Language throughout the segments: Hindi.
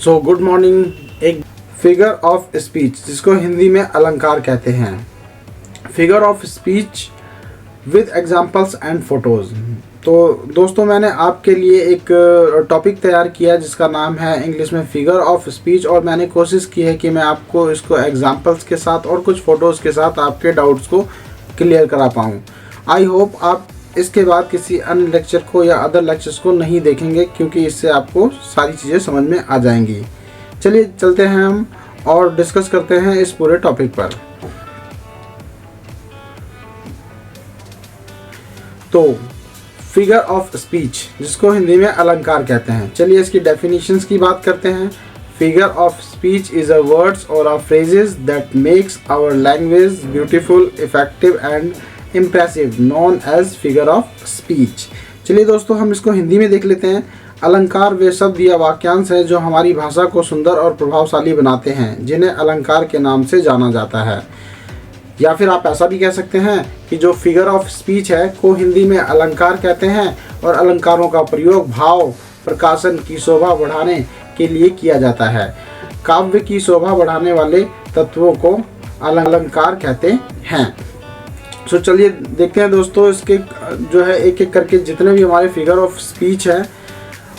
So good morning. एक फिगर ऑफ स्पीच जिसको हिंदी में अलंकार कहते हैं। Figure of speech with examples and photos. तो दोस्तों मैंने आपके लिए एक टॉपिक तैयार किया जिसका नाम है इंग्लिश में फिगर ऑफ स्पीच, और मैंने कोशिश की है कि मैं आपको इसको एग्जाम्पल्स के साथ और कुछ फ़ोटोज़ के साथ आपके डाउट्स को क्लियर करा पाऊँ। आई होप आप इसके बाद किसी अन्य लेक्चर को या अदर लेक्चर्स को नहीं देखेंगे, क्योंकि इससे आपको सारी चीज़ें समझ में आ जाएंगी। चलिए चलते हैं हम और डिस्कस करते हैं इस पूरे टॉपिक पर। तो फिगर ऑफ स्पीच जिसको हिंदी में अलंकार कहते हैं, चलिए इसकी डेफिनेशंस की बात करते हैं। Figure of speech is a words or a phrases that makes our language beautiful, effective and impressive, known as figure of speech. चलिए दोस्तों हम इसको हिंदी में देख लेते हैं। अलंकार वे शब्द या वाक्यांश हैं जो हमारी भाषा को सुंदर और प्रभावशाली बनाते हैं, जिन्हें अलंकार के नाम से जाना जाता है। या फिर आप ऐसा भी कह सकते हैं कि जो फिगर ऑफ स्पीच है को हिंदी में अलंकार कहते हैं, और अलंकारों का प्रयोग भाव प्रकाशन की शोभा बढ़ाने के लिए किया जाता है। काव्य की शोभा बढ़ाने वाले तत्वों को अलंकार कहते हैं। तो चलिए देखते हैं दोस्तों इसके जो है एक एक करके जितने भी हमारे फिगर ऑफ स्पीच हैं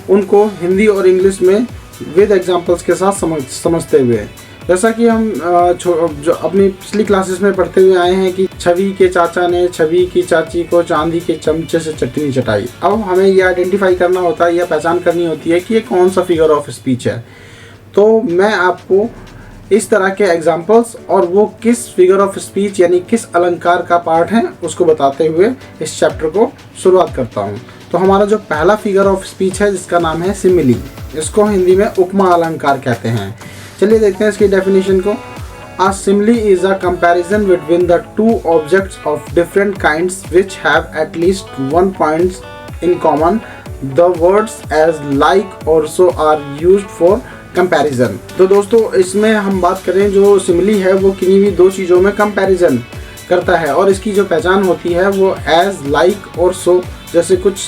उनको हिंदी और इंग्लिश में विद एग्जांपल्स के साथ समझते हुए। जैसा कि हम जो अपनी पिछली क्लासेस में पढ़ते हुए आए हैं कि छवि के चाचा ने छवि की चाची को चांदी के चमचे से चटनी चटाई। अब हमें यह आइडेंटिफाई करना होता है या पहचान करनी होती है कि ये कौन सा फिगर ऑफ स्पीच है। तो मैं आपको इस तरह के एग्जाम्पल्स और वो किस फिगर ऑफ स्पीच यानी किस अलंकार का पार्ट है उसको बताते हुए इस चैप्टर को शुरुआत करता हूँ। तो हमारा जो पहला फिगर ऑफ स्पीच है जिसका नाम है सिमिली, इसको हिंदी में उपमा अलंकार कहते हैं। चलिए देखते हैं इसकी डेफिनेशन को। A simile is a comparison between the two objects of different kinds which have at least one point in common. The words as like or so are used for comparison. तो दोस्तों इसमें हम बात करें जो सिमिली है वो किन्हीं भी दो चीज़ों में कंपैरिजन करता है, और इसकी जो पहचान होती है वो एज, लाइक और सो जैसे कुछ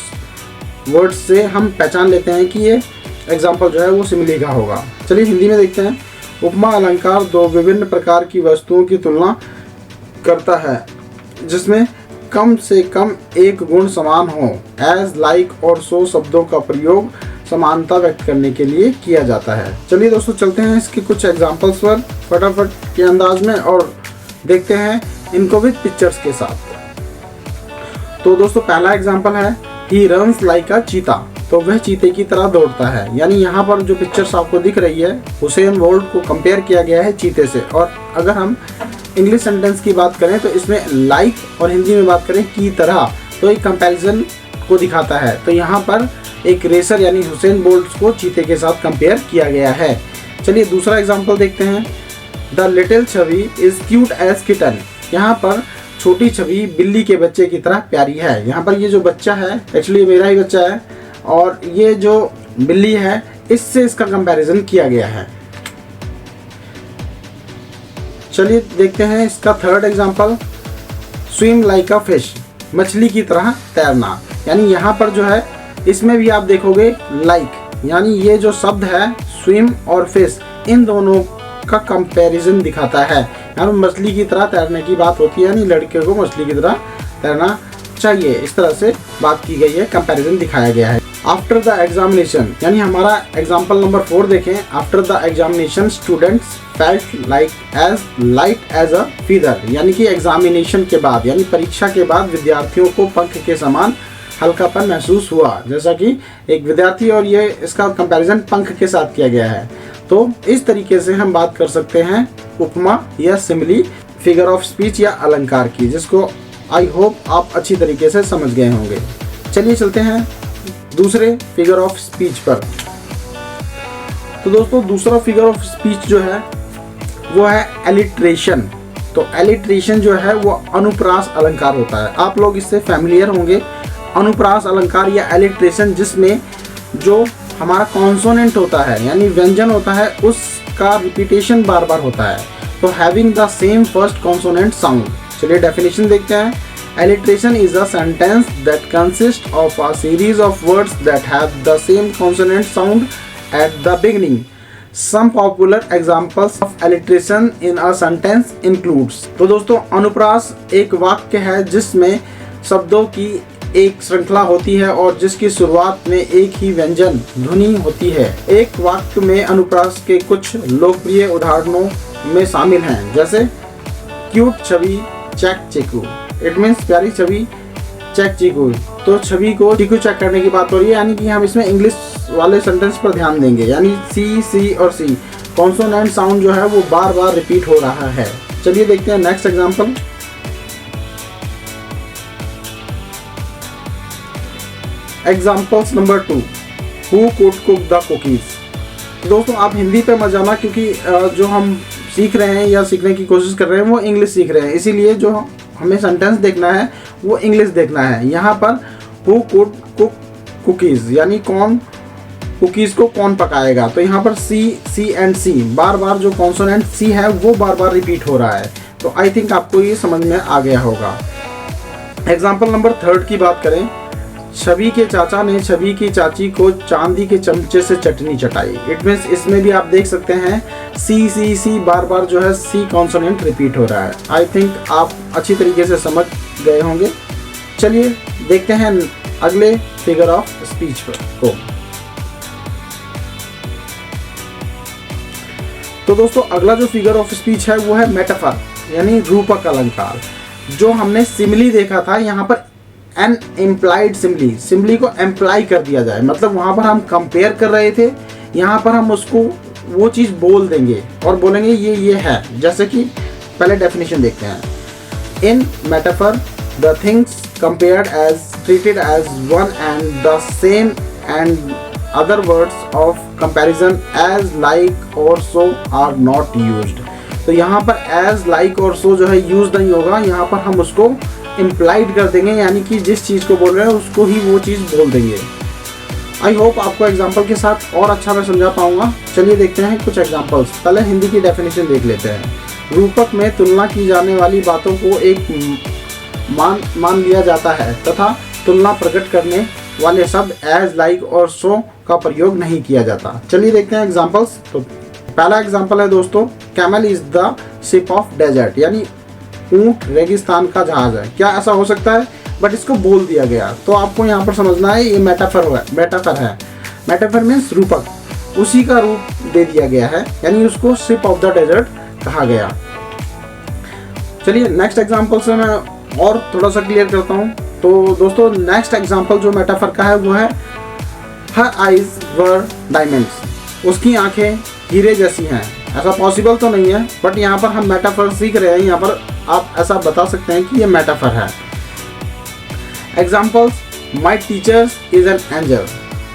वर्ड्स से हम पहचान लेते हैं कि ये एग्जाम्पल जो है वो सिमिली का होगा। चलिए हिंदी में देखते हैं। उपमा अलंकार दो विभिन्न प्रकार की वस्तुओं की तुलना करता है जिसमें कम से कम एक गुण समान हो। एज, लाइक और सो शब्दों का प्रयोग समानता व्यक्त करने के लिए किया जाता है। चलिए दोस्तों चलते हैं इसके कुछ एग्जांपल्स पर फटाफट के अंदाज में और देखते हैं इनको विद पिक्चर्स के साथ। तो दोस्तों पहला एग्जांपल है ही रन्स लाइक अ चीता। तो वह चीते की तरह दौड़ता है। यानी यहाँ पर जो पिक्चर्स आपको दिख रही है हुसैन बोल्ट को कंपेयर किया गया है चीते से। और अगर हम इंग्लिश सेंटेंस की बात करें तो इसमें लाइक और हिंदी में बात करें की तरह, तो एक कंपैरिजन को दिखाता है। तो यहाँ पर एक रेसर यानी हुसैन बोल्ट को चीते के साथ कंपेयर किया गया है। चलिए दूसरा एग्जांपल देखते हैं। The little Chhavi is cute as kitten. यहाँ पर छोटी छवि बिल्ली के बच्चे की तरह प्यारी है। यहाँ पर ये जो बच्चा है एक्चुअली मेरा ही बच्चा है, और ये जो बिल्ली है इससे इसका कंपैरिजन किया गया है। चलिए देखते हैं इसका third example. Swim like a fish. मछली की तरह तैरना। यानी यहाँ पर जो है इसमें भी आप देखोगे लाइक, यानी ये जो शब्द है स्विम और फिश इन दोनों का कंपैरिजन दिखाता है। यानी मछली की तरह तैरने की बात होती है, यानी लड़के को मछली की तरह तैरना चाहिए, इस तरह से बात की गई है, कंपैरिजन दिखाया गया है। आफ्टर द एग्जामिनेशन, यानी हमारा एग्जाम्पल नंबर 4 देखें। After the examination students felt like as light as a feather. यानी कि एग्जामिनेशन के बाद यानी परीक्षा के बाद विद्यार्थियों को पंख के समान हल्कापन महसूस हुआ। जैसा कि एक विद्यार्थी, और ये इसका कंपैरिजन पंख के साथ किया गया है। तो इस तरीके से हम बात कर सकते हैं उपमा या सिमिली फिगर ऑफ स्पीच या अलंकार की, जिसको आई होप आप अच्छी तरीके से समझ गए होंगे। चलिए चलते हैं दूसरे फिगर ऑफ स्पीच पर। तो दोस्तों दूसरा फिगर ऑफ स्पीच जो है वो है एलिट्रेशन। तो एलिट्रेशन जो है वो अनुप्रास अलंकार होता है। आप लोग इससे फैमिलियर होंगे। अनुप्रास अलंकार या एलिट्रेशन जिसमें जो हमारा कॉन्सोनेंट होता है यानी व्यंजन होता है उसका रिपीटेशन बार बार होता है। तो having the same first consonant sound. चलिए डेफिनेशन देखते हैं। Alliteration is a sentence that consists of a series of words that have the same consonant sound at the beginning. Some popular examples of alliteration in a sentence includes। तो दोस्तों अनुप्रास एक वाक्य है जिसमें शब्दों की एक श्रृंखला होती है और जिसकी शुरुआत में एक ही व्यंजन ध्वनि होती है। एक वाक्य में अनुप्रास के कुछ लोकप्रिय उदाहरणों में शामिल हैं, जैसे क्यूट छवि चेक चीकू। इट मीन्स प्यारी छवि चेक चीकू। तो छवि को चीकू चेक करने की बात हो रही है, यानी कि हम इसमें इंग्लिश वाले सेंटेंस पर ध्यान देंगे, यानी सी और सी कॉन्सोनेंट साउंड जो है वो बार बार रिपीट हो रहा है। चलिए देखते हैं next example. Examples number 2, who could cook the cookies. दोस्तों आप हिंदी पे मत जाना, क्योंकि जो हम सीख रहे हैं या सीखने की कोशिश कर रहे हैं वो इंग्लिश सीख रहे हैं, इसीलिए जो हमें सेंटेंस देखना है वो इंग्लिश देखना है। यहाँ पर हु कुड कुक कुकीज, यानी कौन कुकीज़ को कौन पकाएगा। तो यहाँ पर सी एंड सी बार बार जो कॉन्सोनेंट सी है वो बार बार रिपीट हो रहा है। तो आई थिंक आपको ये समझ में आ गया होगा। एग्जाम्पल नंबर 3 की बात करें, छवि के चाचा ने छवि की चाची को चांदी के चमचे से चटनी चटाई। इट मीन्स इसमें भी आप देख सकते हैं सी बार बार जो है सी कॉन्सोनेंट रिपीट हो रहा है। आई थिंक आप अच्छी तरीके से समझ गए होंगे। चलिए देखते हैं अगले फिगर ऑफ स्पीच को। तो दोस्तों अगला जो फिगर ऑफ स्पीच है वो है मेटाफर, यानी रूपक अलंकार। जो हमने सिमिली देखा था, यहाँ पर एन इम्प्लाइड सिमिली को एम्प्लाई कर दिया जाए, मतलब वहाँ पर हम कंपेयर कर रहे थे, यहाँ पर हम उसको वो चीज़ बोल देंगे और बोलेंगे ये है। जैसे कि पहले डेफिनेशन देखते हैं। In metaphor the things compared as treated as one and the same and other words of comparison as like or so are not used। तो यहाँ पर as like और so जो है यूज नहीं होगा, यहाँ पर हम उसको implied कर देंगे, यानी कि जिस चीज़ को बोल रहे हैं उसको ही वो चीज़ बोल देंगे। आई होप आपको एग्जाम्पल के साथ और अच्छा मैं समझा पाऊंगा। चलिए देखते हैं कुछ एग्जाम्पल्स। पहले हिंदी की डेफिनेशन देख लेते हैं। रूपक में तुलना की जाने वाली बातों को एक मान लिया जाता है तथा तुलना प्रकट करने वाले शब्द एज लाइक और सो का प्रयोग नहीं किया जाता। चलिए देखते हैं एग्जांपल्स। तो पहला एग्जांपल है दोस्तों, camel is the ship of desert, यानी ऊंट रेगिस्तान का जहाज है। क्या ऐसा हो सकता है? बट इसको बोल दिया गया। तो आपको यहाँ पर समझना है ये मेटाफर है। मेटाफर मीन्स रूपक, उसी का रूप दे दिया गया है, यानी उसको शिप ऑफ द डेजर्ट कहा गया। चलिए नेक्स्ट एग्जांपल से मैं और थोड़ा सा क्लियर करता हूँ। तो दोस्तों नेक्स्ट एग्जांपल जो मेटाफर का है वो है हर आइज वर डायमंड्स, उसकी आंखें हीरे जैसी हैं। ऐसा पॉसिबल तो नहीं है, बट यहाँ पर हम मेटाफर सीख रहे हैं, यहाँ पर आप ऐसा बता सकते हैं कि ये मेटाफर है। Examples, my teacher is an angel,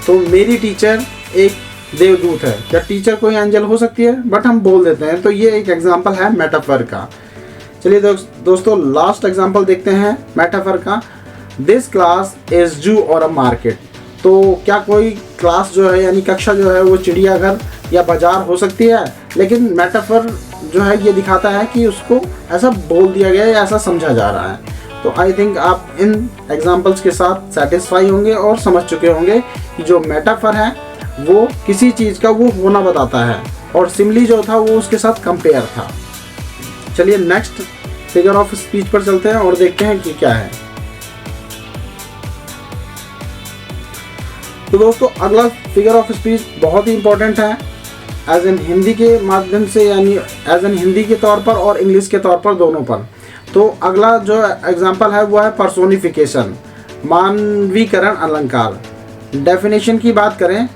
तो मेरी टीचर एक देवदूत है। क्या टीचर कोई एंजल हो सकती है? बट हम बोल देते हैं। तो ये एक एग्जाम्पल है मेटाफर का। चलिए दोस्तों लास्ट एग्जाम्पल देखते हैं मेटाफर का। दिस क्लास इज जू और अ मार्केट, तो क्या कोई क्लास जो है यानी कक्षा जो है वो चिड़ियाघर या बाजार हो सकती है? लेकिन मेटाफर जो है ये दिखाता है कि उसको ऐसा बोल दिया गया या ऐसा समझा जा रहा है। तो आई थिंक आप इन एग्जाम्पल्स के साथ सेटिस्फाई होंगे और समझ चुके होंगे कि जो मेटाफर है वो किसी चीज़ का वो होना बताता है और सिमिली जो था वो उसके साथ कंपेयर था। चलिए नेक्स्ट फिगर ऑफ स्पीच पर चलते हैं और देखते हैं कि क्या है। तो दोस्तों अगला फिगर ऑफ स्पीच बहुत ही इंपॉर्टेंट है, एज एन हिंदी के माध्यम से, यानी एज एन हिंदी के तौर पर और इंग्लिश के तौर पर, दोनों पर। तो अगला जो एग्जाम्पल है वो है पर्सोनिफिकेशन, मानवीकरण अलंकार। डेफिनेशन की बात करें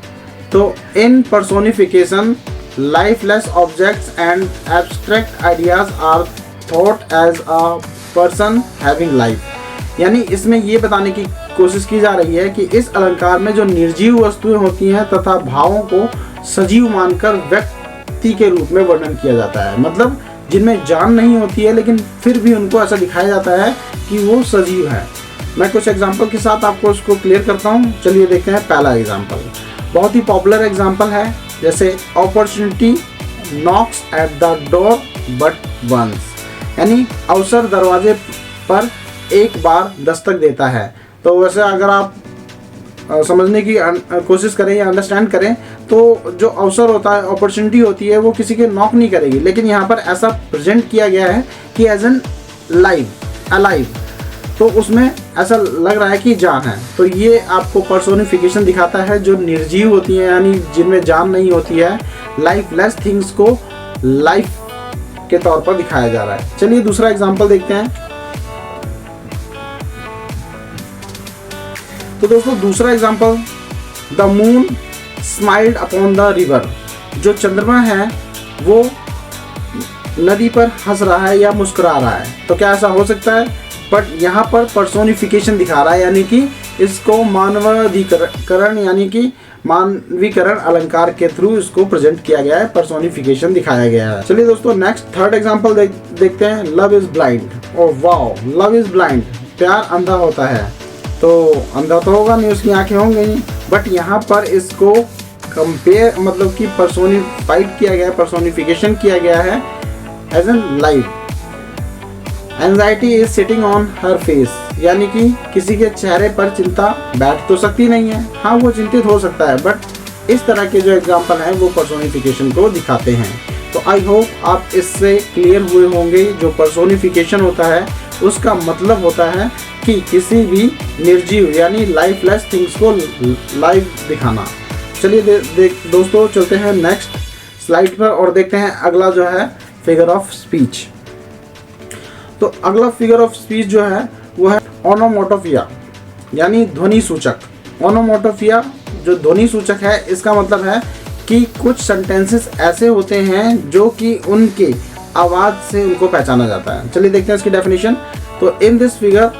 तो इन personification lifeless objects and abstract ideas are thought as a person having life, यानी इसमें ये बताने की कोशिश की जा रही है कि इस अलंकार में जो निर्जीव वस्तुएं होती हैं तथा भावों को सजीव मानकर व्यक्ति के रूप में वर्णन किया जाता है। मतलब जिनमें जान नहीं होती है लेकिन फिर भी उनको ऐसा दिखाया जाता है कि वो सजीव है। मैं कुछ एग्जाम्पल के साथ आपको उसको क्लियर करता हूँ। चलिए देखते हैं पहला एग्जाम्पल। बहुत ही पॉपुलर एग्जाम्पल है, जैसे opportunity knocks at the door but once, यानी अवसर दरवाजे पर एक बार दस्तक देता है। तो वैसे अगर आप समझने की कोशिश करें या अंडरस्टैंड करें, तो जो अवसर होता है, अपॉर्चुनिटी होती है, वो किसी के नॉक नहीं करेगी। लेकिन यहाँ पर ऐसा प्रेजेंट किया गया है कि एज एन अलाइव, तो उसमें ऐसा लग रहा है कि जान है। तो ये आपको पर्सोनिफिकेशन दिखाता है जो निर्जीव होती है, यानी जिनमें जान नहीं होती है, लाइफलेस थिंग्स को लाइफ के तौर पर दिखाया जा रहा है। चलिए दूसरा एग्जांपल देखते हैं। तो दोस्तों दूसरा example, the moon smiled upon the river. जो चंद्रमा है वो नदी पर हंस रहा है या मुस्कुरा रहा है। तो क्या ऐसा हो सकता है? बट यहाँ पर पर्सोनिफिकेशन दिखा रहा है, यानी कि इसको मानवाधिकरण यानी कि मानवीकरण अलंकार के थ्रू इसको प्रेजेंट किया गया है, पर्सोनिफिकेशन दिखाया गया है। चलिए दोस्तों नेक्स्ट थर्ड एग्जांपल देखते हैं। Love is blind. Oh wow, love is blind, प्यार अंधा होता है। तो अंधा तो होगा नहीं, उसकी आंखें होंगी नहीं, बट यहाँ पर इसको कंपेयर मतलब कि पर्सोनिफाइड किया गया है, पर्सोनिफिकेशन किया गया है as an live. Anxiety is sitting on her face, यानी कि किसी के चेहरे पर चिंता बैठ तो सकती नहीं है, हाँ वो चिंतित हो सकता है, बट इस तरह के जो एग्जाम्पल हैं वो पर्सोनिफिकेशन को दिखाते हैं। तो आई होप आप इससे क्लियर हुए होंगे। जो पर्सोनिफिकेशन होता है उसका मतलब होता है कि किसी भी निर्जीव यानी लाइफलेस थिंग्स को लाइव दिखाना। चलिए दोस्तों चलते हैं नेक्स्ट स्लाइड पर और देखते हैं अगला जो है फिगर ऑफ स्पीच। तो अगला फिगर ऑफ स्पीच जो है वो है ओनोमोटोपिया, यानी ध्वनि सूचक। ओनोमोटोपिया जो ध्वनि सूचक है, इसका मतलब है कि कुछ सेंटेंसेस ऐसे होते हैं जो कि उनके आवाज़ से उनको पहचाना जाता है। चलिए देखते हैं इसकी डेफिनेशन। तो in this figure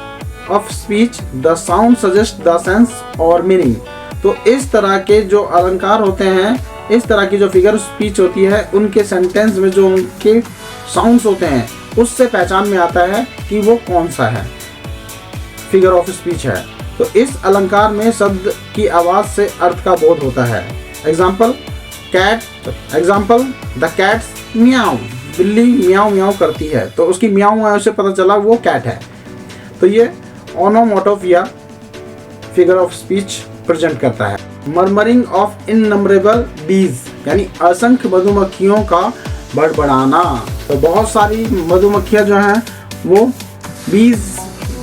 of speech the sound suggest the sense और मीनिंग। तो इस तरह के जो अलंकार होते हैं, इस तरह की जो फिगर स्पीच होती है, उनके सेंटेंस में जो उनके साउंड्स होते हैं उससे पहचान में आता है कि वो कौन सा है फिगर ऑफ स्पीच है। तो इस अलंकार में शब्द की आवाज़ से अर्थ का बोध होता है। एग्जाम्पल द कैट्स म्याऊ, बिल्ली म्याऊ म्याऊ करती है, तो उसकी म्याऊ म्याऊ से पता चला वो कैट है। तो ये onomatopoeia figure of speech present करता है। मर्मरिंग ऑफ इननंबरेबल बीज, यानी असंख्य मधुमक्खियों का बड़बड़ाना। तो बहुत सारी मधुमक्खियां जो हैं वो बीज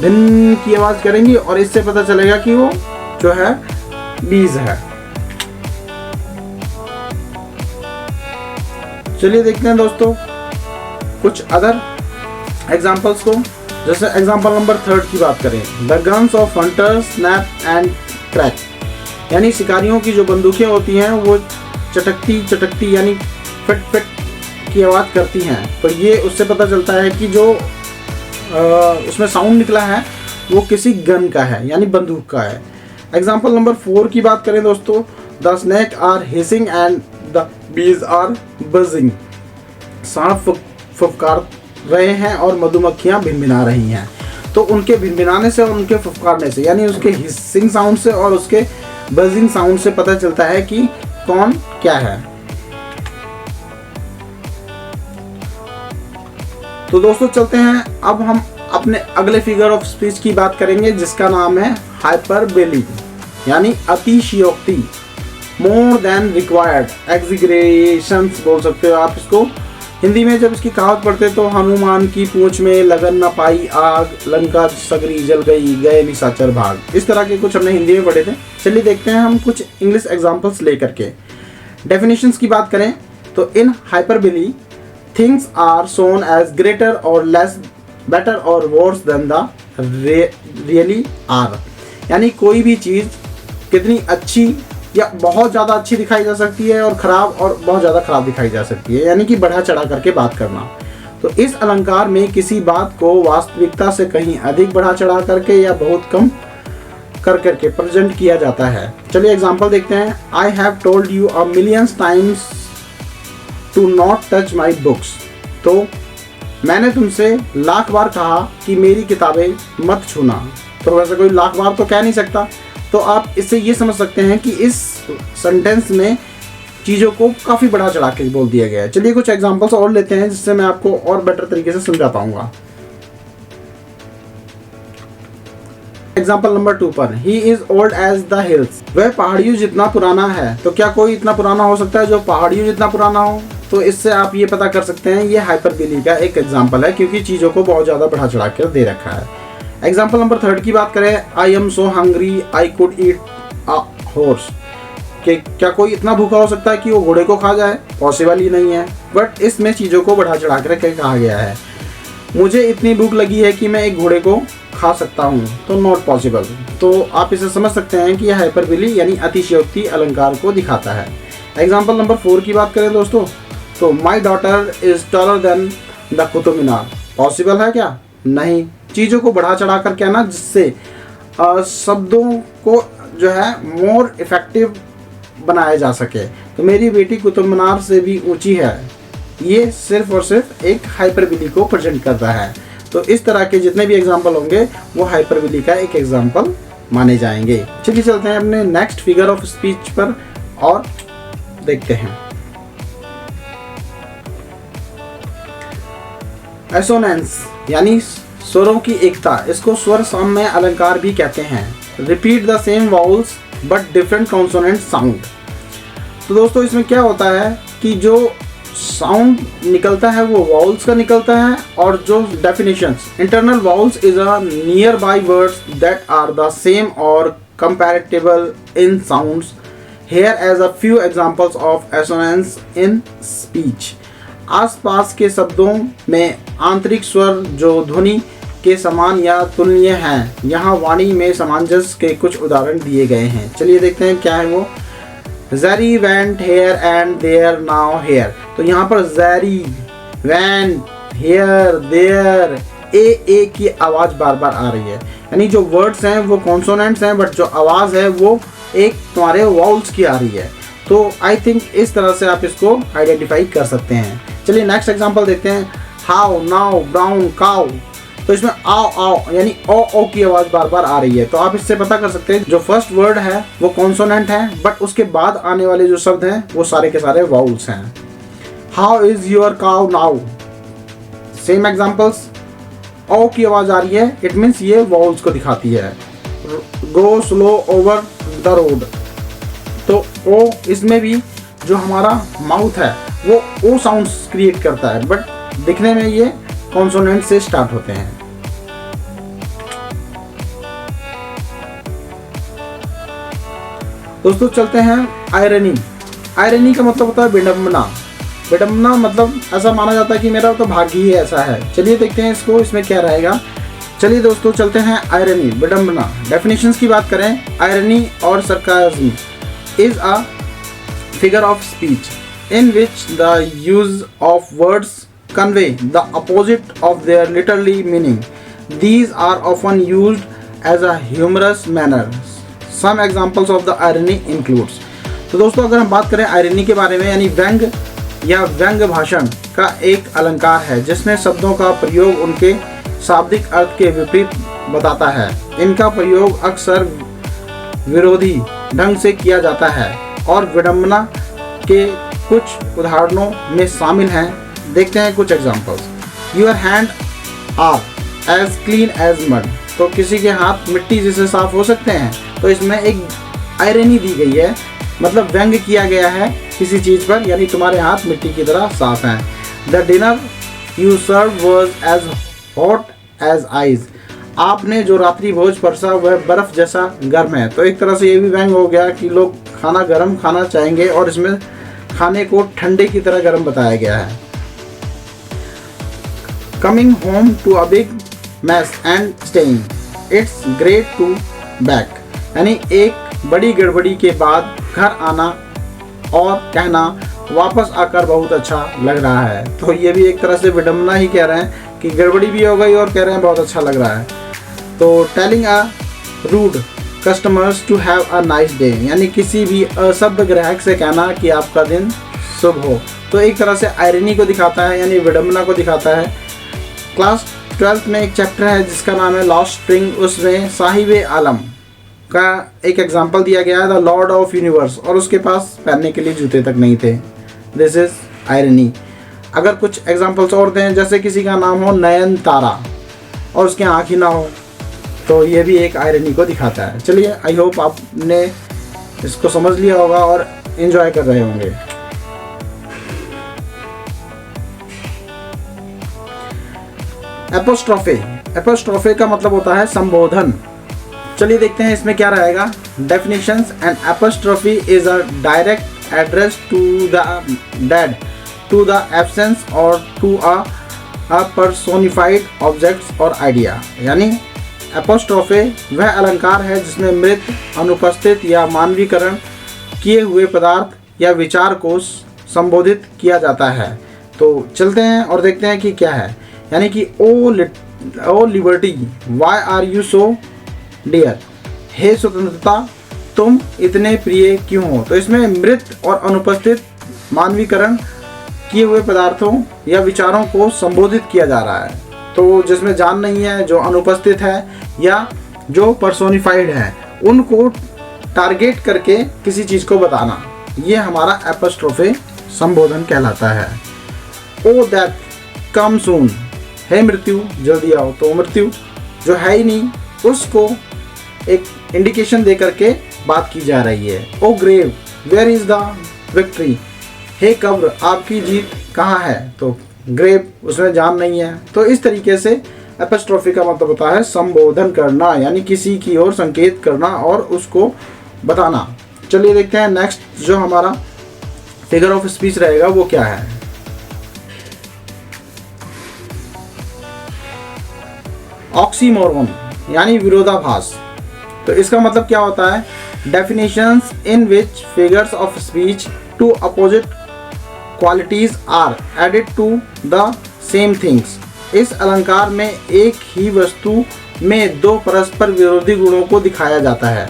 भिन्न की आवाज़ करेंगी और इससे पता चलेगा कि वो जो है बीज है। चलिए देखते हैं दोस्तों कुछ अदर एग्जाम्पल्स को। जैसे एग्जाम्पल नंबर 3 की बात करें, the guns of hunters snap and crack, यानी शिकारियों की जो बंदूकें होती हैं वो चटकती यानी फिट फिट की आवाज़ करती हैं। तो ये उससे पता चलता है कि जो उसमें साउंड निकला है वो किसी गन का है यानी बंदूक का है। एग्जाम्पल नंबर 4 की बात करें दोस्तों, the snake are hissing and the bees are buzzing, सांप फुफकार रहे हैं और मधुमक्खियां भिनभिना रही हैं। तो उनके भिनभिनाने से और उनके फुफकारने से यानी उसके हिसिंग साउंड से और उसके बजिंग साउंड से पता चलता है कि कौन क्या है। तो दोस्तों चलते हैं, अब हम अपने अगले फिगर ऑफ स्पीच की बात करेंगे जिसका नाम है हाइपरबोली, यानी अतिशयोक्ति। मोर देन रिक्वायर्ड, एग्जीग्रेशंस बोल सकते हो आप इसको। हिंदी में जब इसकी कहावत पढ़ते तो हनुमान की पूंछ में लगन न पाई आग, लंका सगरी जल गई, गए निशाचर भाग। इस तरह के कुछ हमने हिंदी में पढ़े थे। चलिए देखते हैं हम कुछ इंग्लिश एग्जाम्पल्स लेकर के। डेफिनेशंस की बात करें तो in hyperbole things are shown as greater or less better or worse than the really are, यानी कोई भी चीज़ कितनी अच्छी या बहुत ज़्यादा अच्छी दिखाई जा सकती है और ख़राब और बहुत ज़्यादा ख़राब दिखाई जा सकती है, यानी कि बढ़ा चढ़ा करके बात करना। तो इस अलंकार में किसी बात को वास्तविकता से कहीं अधिक बढ़ा चढ़ा करके या बहुत कम कर करके प्रेजेंट किया जाता है। चलिए एग्जांपल देखते हैं। I have told you a millions times to not touch my books, तो मैंने तुमसे लाख बार कहा कि मेरी किताबें मत छूना। तो वैसे कोई लाख बार तो कह नहीं सकता। तो आप इससे ये समझ सकते हैं कि इस सेंटेंस में चीज़ों को काफ़ी बढ़ा चढ़ा के बोल दिया गया है। चलिए कुछ एग्जांपल्स और लेते हैं जिससे मैं आपको और बेटर तरीके से समझा पाऊंगा। एग्जाम्पल नंबर 2 पर, he is old age the hills, वह पहाड़ियों जितना पुराना है। तो क्या कोई इतना पुराना हो सकता है जो पहाड़ियों जितना पुराना हो? तो इससे आप ये पता कर सकते हैं ये हाइपरबोली का एक एग्जाम्पल है, क्योंकि चीज़ों को बहुत ज़्यादा बढ़ा चढ़ा कर दे रखा है। एग्जाम्पल नंबर 3 की बात करें, I am so hungry I could eat a horse, कि क्या कोई इतना भूखा हो सकता है कि वो घोड़े को खा जाए? पॉसिबल ही नहीं है। बट इसमें चीज़ों को बढ़ा चढ़ा कर कहा गया है, मुझे इतनी भूख लगी है कि मैं एक घोड़े को खा सकता हूँ, तो नॉट पॉसिबल। तो आप इसे समझ सकते हैं कि यह हाइपरबोली यानी अतिशयोक्ति अलंकार को दिखाता है। एग्जाम्पल नंबर 4 की बात करें दोस्तों, तो my daughter is taller than the Qutub Minar, possible है क्या? नहीं। चीज़ों को बढ़ा चढ़ा कर कहना जिससे शब्दों को जो है मोर इफेक्टिव बनाया जा सके। तो मेरी बेटी कुतुब मीनार से भी ऊंची है, ये सिर्फ और सिर्फ एक हाइपरबोली को प्रेजेंट करता है। तो इस तरह के जितने भी एग्जाम्पल होंगे वो हाइपरबोली का एक एग्जाम्पल माने जाएंगे। चलिए चलते हैं अपने नेक्स्ट फिगर ऑफ स्पीच पर और देखते हैं। एसोनेंस यानी स्वरों की एकता, इसको स्वर साम्य अलंकार भी कहते हैं। Repeat the same vowels but different consonant sound. तो दोस्तों इसमें क्या होता है कि जो साउंड निकलता है वो वाउल्स का निकलता है, और जो definitions, internal vowels is a nearby words that are the same or comparable in sounds. Here as a few examples of assonance in speech. आसपास के शब्दों में आंतरिक स्वर जो ध्वनि के समान या तुलनीय हैं, यहाँ वाणी में सामंजस्य के कुछ उदाहरण दिए गए हैं। चलिए देखते हैं क्या है वो। Zari went here and there now here। तो यहाँ पर Zari went here there, ए की आवाज़ बार बार आ रही है, यानी जो वर्ड्स हैं वो कॉन्सोनेंट्स हैं, बट जो आवाज़ है वो एक तुम्हारे वाउल्स की आ रही है। तो आई थिंक इस तरह से आप इसको आइडेंटिफाई कर सकते हैं। चलिए नेक्स्ट एग्जांपल देखते हैं। How, now, brown, cow. तो इसमें आओ आओ यानी ओ की आवाज़ बार बार आ रही है। तो आप इससे पता कर सकते हैं जो फर्स्ट वर्ड है वो कॉन्सोनेंट है, बट उसके बाद आने वाले जो शब्द हैं वो सारे के सारे वाउल्स हैं। How is your cow now, same examples, ओ की आवाज़ आ रही है, इट मीन्स ये वाउल्स को दिखाती है। Go slow over the road, तो ओ इसमें भी जो हमारा माउथ है वो ओ साउंड्स क्रिएट करता है, बट दिखने में ये कॉन्सोनेंट से स्टार्ट होते हैं। दोस्तों चलते हैं आयरनी। आयरनी का मतलब होता है विडंबना। विडंबना मतलब ऐसा माना जाता है कि मेरा तो भाग्य ही ऐसा है। चलिए देखते हैं इसको, इसमें क्या रहेगा। चलिए दोस्तों चलते हैं आयरनी, विडंबना। डेफिनेशंस की बात करें, आयरनी और sarcasm is a figure of speech in which the use of words convey the opposite of their literally meaning. These are often used as a humorous manner. Some examples of the irony includes। तो दोस्तों अगर हम बात करें आयरनी के बारे में, यानी व्यंग या व्यंग भाषण का एक अलंकार है जिसमें शब्दों का प्रयोग उनके शाब्दिक अर्थ के विपरीत बताता है। इनका प्रयोग अक्सर विरोधी ढंग से किया जाता है और विडंबना के कुछ उदाहरणों में शामिल हैं। देखते हैं कुछ examples. Your hand are as clean as mud, तो किसी के हाथ मिट्टी जैसे साफ हो सकते हैं। तो इसमें एक आयरनी दी गई है, मतलब व्यंग किया गया है किसी चीज़ पर, यानी तुम्हारे हाथ मिट्टी की तरह साफ हैं। The dinner you serve was as hot as ice, आपने जो रात्रि भोज परसा वह बर्फ़ जैसा गर्म है। तो एक तरह से ये भी व्यंग हो गया कि लोग खाना गर्म खाना चाहेंगे और इसमें खाने को ठंडे की तरह गर्म बताया गया है। Coming home to a big mess and staying, it's great to back, यानी एक बड़ी गड़बड़ी के बाद घर आना और कहना वापस आकर बहुत अच्छा लग रहा है। तो ये भी एक तरह से विडंबना ही कह रहे हैं कि गड़बड़ी भी हो गई और कह रहे हैं बहुत अच्छा लग रहा है। तो telling a rude customers to have a nice day, यानी किसी भी असभ्य ग्राहक से कहना कि आपका दिन शुभ हो। तो एक तरह से आयरनी को दिखाता है, यानी विडंबना को दिखाता है। क्लास 12th में एक चैप्टर है जिसका नाम है लॉस्ट स्प्रिंग, उसमें साहिब आलम का एक एग्जांपल दिया गया है, द लॉर्ड ऑफ यूनिवर्स, और उसके पास पहनने के लिए जूते तक नहीं थे। This is irony. अगर कुछ एग्जांपल्स और दें, जैसे किसी का नाम हो नयन तारा और उसके आँख ही ना हो, तो ये भी एक आयरनी को दिखाता है। चलिए, आई होप आपने इसको समझ लिया होगा और एंजॉय कर रहे होंगे। एपोस्ट्रोफे, एपोस्ट्रोफे का मतलब होता है संबोधन। चलिए देखते हैं इसमें क्या रहेगा। Definitions, an apostrophe is a direct address to the dead, to the absence और टू अ पर्सोनिफाइड ऑब्जेक्ट्स और आइडिया। यानी एपोस्ट्रोफे वह अलंकार है जिसमें मृत, अनुपस्थित या मानवीकरण किए हुए पदार्थ या विचार को संबोधित किया जाता है। तो चलते हैं और देखते हैं कि क्या है। यानी कि O liberty why are you so dear, हे स्वतंत्रता तुम इतने प्रिय क्यों हो। तो इसमें मृत और अनुपस्थित, मानवीकरण किए हुए पदार्थों या विचारों को संबोधित किया जा रहा है। तो जिसमें जान नहीं है, जो अनुपस्थित है या जो पर्सोनिफाइड है, उनको टारगेट करके किसी चीज़ को बताना, ये हमारा एपोस्ट्रोफे संबोधन कहलाता है। ओ दैट कम सून, हे मृत्यु जल्दी आओ। तो मृत्यु जो है ही नहीं, उसको एक इंडिकेशन दे करके बात की जा रही है। O grave where is the victory, हे कब्र आपकी जीत कहाँ है। तो ग्रेव, उसमें जान नहीं है। तो इस तरीके से एपोस्ट्रोफी का मतलब होता है संबोधन करना, यानी किसी की ओर संकेत करना और उसको बताना। चलिए देखते हैं नेक्स्ट जो हमारा फिगर ऑफ स्पीच रहेगा वो क्या है। ऑक्सीमोरन यानी विरोधाभास। तो इसका मतलब क्या होता है। Definitions in which figures of speech two opposite qualities are added to the same things. इस अलंकार में एक ही वस्तु में दो परस्पर विरोधी गुणों को दिखाया जाता है।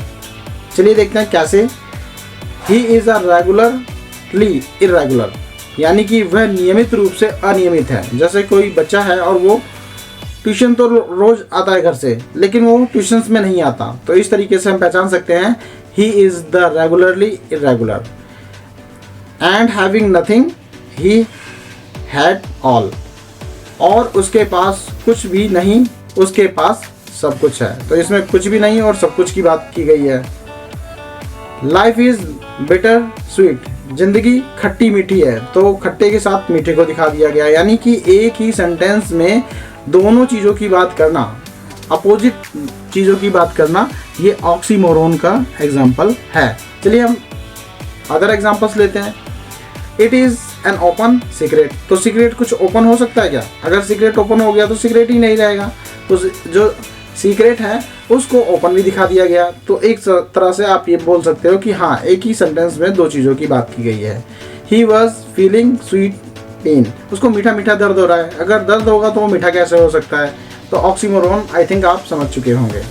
चलिए देखते हैं कैसे। He is a regularly irregular, यानी कि वह नियमित रूप से अनियमित है। जैसे कोई बच्चा है और वो ट्यूशन तो रोज आता है घर से, लेकिन वो ट्यूशंस में नहीं आता। तो इस तरीके से हम पहचान सकते हैं he is the regularly irregular. And having nothing he had all, और उसके पास कुछ भी नहीं, उसके पास सब कुछ है। तो इसमें कुछ भी नहीं और सब कुछ की बात की गई है। लाइफ इज बिटर स्वीट, जिंदगी खट्टी मीठी है। तो खट्टे के साथ मीठे को दिखा दिया गया, यानी कि एक ही सेंटेंस में दोनों चीज़ों की बात करना, अपोजिट चीज़ों की बात करना, ये ऑक्सीमोरोन का एग्जाम्पल है। चलिए हम अदर एग्जाम्पल्स लेते हैं। It is an open secret, तो सीक्रेट कुछ ओपन हो सकता है क्या। अगर सीक्रेट ओपन हो गया तो सीक्रेट ही नहीं रहेगा। तो जो सीक्रेट है उसको ओपन भी दिखा दिया गया। तो एक तरह से आप ये बोल सकते हो कि हाँ, एक ही सेंटेंस में दो चीज़ों की बात की गई है। He was feeling sweet pain, उसको मीठा मीठा दर्द हो रहा है। अगर दर्द होगा तो वो मीठा कैसे हो सकता है। तो ऑक्सीमोरोन आई थिंक आप समझ चुके होंगे।